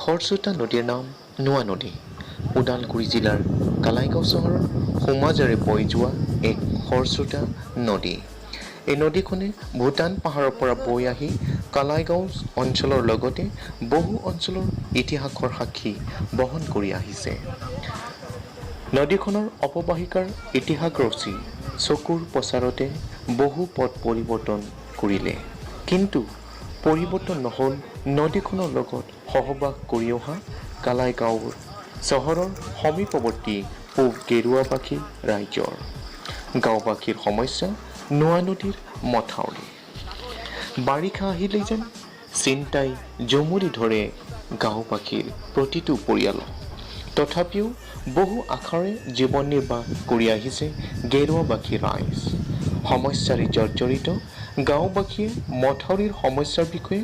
খৰস্ৰোতা নদীৰ নাম নোৱা নদী। ওদালগুৰি জিলাৰ কালাইগাঁও চহৰৰ সোঁমাজেৰে বৈ যোৱা এক খৰস্ৰোতা নদী। এই নদীখনে ভূটান পাহাৰৰ পৰা বৈ আহি কালাইগাঁও অঞ্চলৰ লগতে বহু অঞ্চলৰ ইতিহাসৰ সাক্ষী বহন কৰি আহিছে। নদীখনৰ অৱবাহিকাৰ ইতিহাস ৰচি চকুৰ প্ৰচাৰতে বহু পথ পৰিৱৰ্তন কৰিলে, কিন্তু পৰিৱৰ্তন নহ'ল নদীখনৰ লগত সহবাস কৰি অহা কালাইগাঁও চহৰৰ সমীপৱৰ্তী পূব গেৰুৱাবাসী ৰাইজৰ। গাঁওবাসীৰ সমস্যা নোৱা নদীৰ মথাউৰি। বাৰিষা আহিলেই যেন চিন্তাই জমুৰি ধৰে গাঁওবাসীৰ প্ৰতিটো পৰিয়ালক। তথাপিও বহু আশাৰে জীৱন নিৰ্বাহ কৰি আহিছে গেৰুৱাবাসী ৰাইজ। সমস্যাৰে জৰ্জৰিত গাঁওবাসীয়ে মথাউৰিৰ সমস্যাৰ বিষয়ে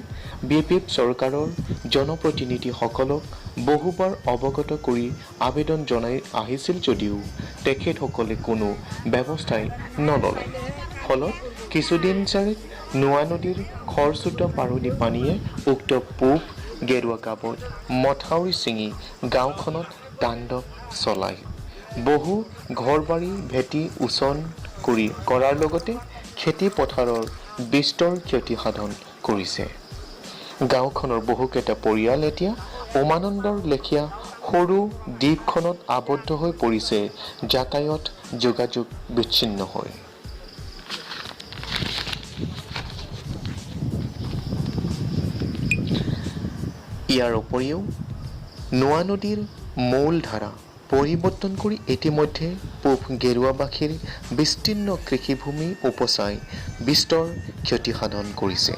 বিপিএফ চৰকাৰৰ জনপ্ৰতিনিধিসকলক বহুবাৰ অৱগত কৰি আবেদন জনাই আহিছিল যদিও তেখেতসকলে কোনো ব্যৱস্থাই নললে। ফলত কিছুদিন যাৰে নোৱা নদীৰ খৰস্ৰোতা পাৰলি পানীয়ে উক্ত পূব গেৰুৱা গাঁৱত মথাউৰি ছিঙি গাঁওখনত তাণ্ডৱ চলায়। বহু ঘৰবাৰী ভেটি উচন কৰাৰ লগতে খেতি পথাৰৰ বিস্তৰ ক্ষতি সাধন কৰিছে। গাঁওখনৰ বহুকেইটা পৰিয়াল এতিয়া উমানন্দৰ লেখীয়া সৰু দ্বীপখনত আবদ্ধ হৈ পৰিছে, যাতায়াত যোগাযোগ বিচ্ছিন্ন হৈ। ইয়াৰ উপৰিও নোৱা নদীৰ মূল ধাৰা পৰিৱৰ্তন কৰি ইতিমধ্যে পূব গেৰুৱাবাসীৰ বিস্তীৰ্ণ কৃষিভূমি উপচাই বিস্তৰ ক্ষতি সাধন কৰিছে।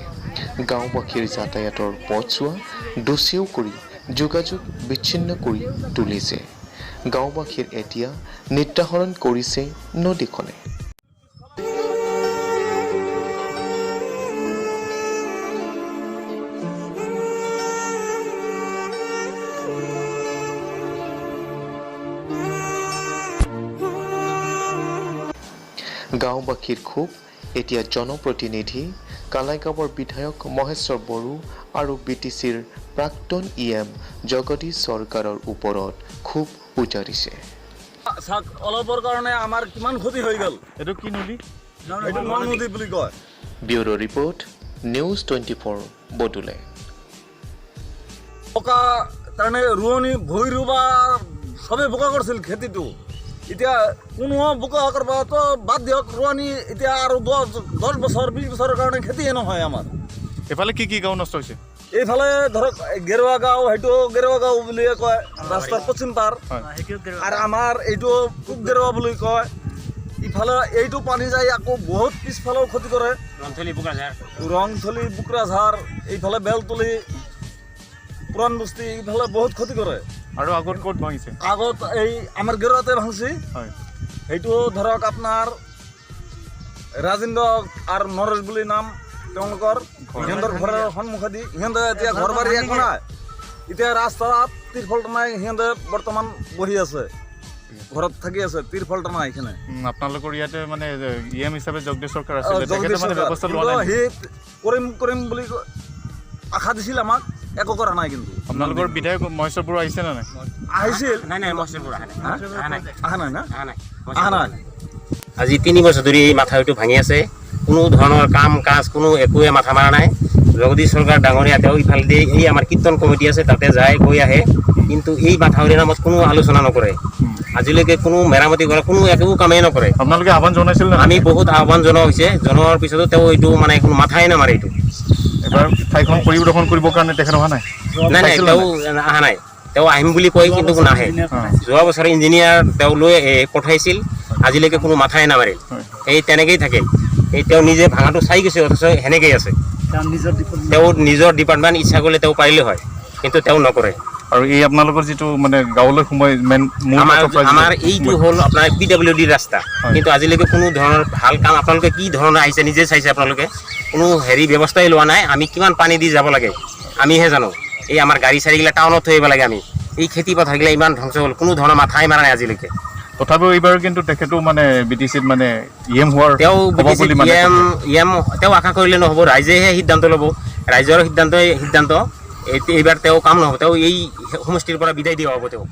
গাঁওবাসীৰ যাতায়াতৰ পথছোৱা দুচিও কৰি যোগাযোগ বিচ্ছিন্ন কৰি তুলিছে। গাঁওবাসীৰ এতিয়া নিদ্ৰাহৰণ কৰিছে নদীখনে। গাঁওবাসীৰ ক্ষোভ এতিয়া জনপ্ৰতিনিধি কালাইগাঁৱৰ বিধায়ক মহেশ্বৰ বড়ো আৰু বিটিচিৰ প্ৰাক্তন EM জগদীশ চৰকাৰৰ ওপৰত ক্ষোভ উজাৰিছে। অলপৰ কাৰণে আমাৰ কিমান ক্ষতি হৈ গ'ল। এইটো কি নদী? এইটো নোৱা নদী বুলি কয়। Bureau report, news 24 বডোলে। বোকা তাৰমানে ৰোৱনী ভূঁই ৰুবা চবেই বোকা কৰিছিল খেতিটো। এতিয়া কোনো বোকা কৰবাতো বাদ দিয়ক, ৰোৱনী এতিয়া আৰু 10 বছৰ 20 বছৰৰ কাৰণে খেতিয়ে নহয় আমাৰ। এফালে কি কি গাঁও নষ্ট হৈছে? এইফালে ধৰক গেৰুৱা গাঁও, সেইটো গেৰুৱা গাঁও বুলিয়ে কয়, ৰাস্তাৰ পশ্চিম পাৰ। আৰু আমাৰ এইটো পূব গেৰুৱা বুলি কয়। ইফালে এইটো পানী যায় আকৌ বহুত পিছফালেও ক্ষতি কৰে। ৰংথলী বুকৰাঝাৰ, এইফালে বেলতলী পুৰাণ বস্তি, এইফালে বহুত ক্ষতি কৰে। আৰু আগত ক'ত ভাঙিছে? আগত এই আমাৰ গেৰুৱাতে ভাঙছি। সেইটো ধৰক আপোনাৰ ৰাজেন্দ্ৰ আৰু নৰেশ বুলি নাম তেওঁলোকৰ, সিহঁতৰ ঘৰৰ সন্মুখেদি। সিহঁতে এতিয়া ঘৰ বাৰী একো নাই, এতিয়া ৰাস্তাত তিৰফলটা নাই, সিহঁতে বৰ্তমান বহি আছে, ঘৰত থাকি আছে, তিৰফলটা নাই এইখানে। আপোনালোকৰ ইয়াতে মানে EM হিচাপে জগদীশ চৰকাৰ আছিল, তেখেতে মানে ব্যৱস্থা লোৱা নাই? সি কৰিম বুলি আশা দিছিল আমাক, একো কৰা নাই। কিন্তু আপোনালোকৰ বিধায়ক মহেশ্বৰ বড়ো আহিছে নে নাই? আহিছিল। অহা নাই। আজি 3 বছৰ ধৰি এই মাথাউৰিটো ভাঙি আছে, কোনো ধৰণৰ কাম কাজ কোনো একোৱে মাথা মাৰা নাই। জগদীশ চৰকাৰ ডাঙৰীয়া তেওঁ ইফালেদি এই আমাৰ কীৰ্তন কমিটি আছে তাতে যায় গৈ আহে, কিন্তু এই মাথাউৰিৰ নামত কোনো আলোচনা নকৰে। আজিলৈকে কোনো মেৰামতি কৰে, কোনো একো কামেই নকৰে। আপোনালোকে আহ্বান জনাইছিল? আমি বহুত আহ্বান জনোৱা হৈছে, জনোৱাৰ পিছতো তেওঁ এইটো মানে কোনো মাথাই নামাৰে। এইটো এবাৰ ঠাইখন পৰিদৰ্শন কৰিবৰ কাৰণে তেখেত অহা নাই? নাই, তেওঁ অহা নাই। তেওঁ আহিম বুলি কয় কিন্তু নাহে। যোৱা বছৰ ইঞ্জিনিয়াৰ তেওঁ লৈ পঠাইছিল, আজিলৈকে কোনো মাথাই নামাৰে। এই তেনেকেই থাকে। এই তেওঁ নিজে ভাঙাটো চাই গৈছে, অথচ সেনেকেই আছে। তেওঁ নিজৰ ডিপাৰ্টমেণ্ট ইচ্ছা কৰিলে তেওঁ পাৰিলে হয়, কিন্তু তেওঁ নকৰে। আৰু এই আপোনালোকৰ যিটো মানে গাঁৱলৈ সোমাই আমাৰ এইটো হ'ল আপোনাৰ PWD ৰাস্তা, কিন্তু আজিলৈকে কোনো ধৰণৰ ভাল কাম আপোনালোকে কি ধৰণৰ আহিছে নিজে চাইছে, আপোনালোকে কোনো হেৰি ব্যৱস্থাই লোৱা নাই। আমি কিমান পানী দি যাব লাগে আমিহে জানো। এই আমাৰ গাড়ী চাৰিগিলা টাউনত থৈ আহিব লাগে। আমি এই খেতি পথাৰগিলা ইমান ধ্বংস হ'ল, কোনো ধৰণৰ মাথাই মাৰা নাই আজিলৈকে। তথাপিও এইবাৰ কিন্তু তেখেতো মানে BTCত মানে EM হোৱাৰ তেওঁ আশা কৰিলে নহ'ব, ৰাইজেহে সিদ্ধান্ত ল'ব। ৰাইজৰ সিদ্ধান্ত এইবাৰ তেওঁ কাম নহ'ব, তেওঁ এই সমষ্টিৰ পৰা বিদায় দিয়া হ'ব তেওঁ।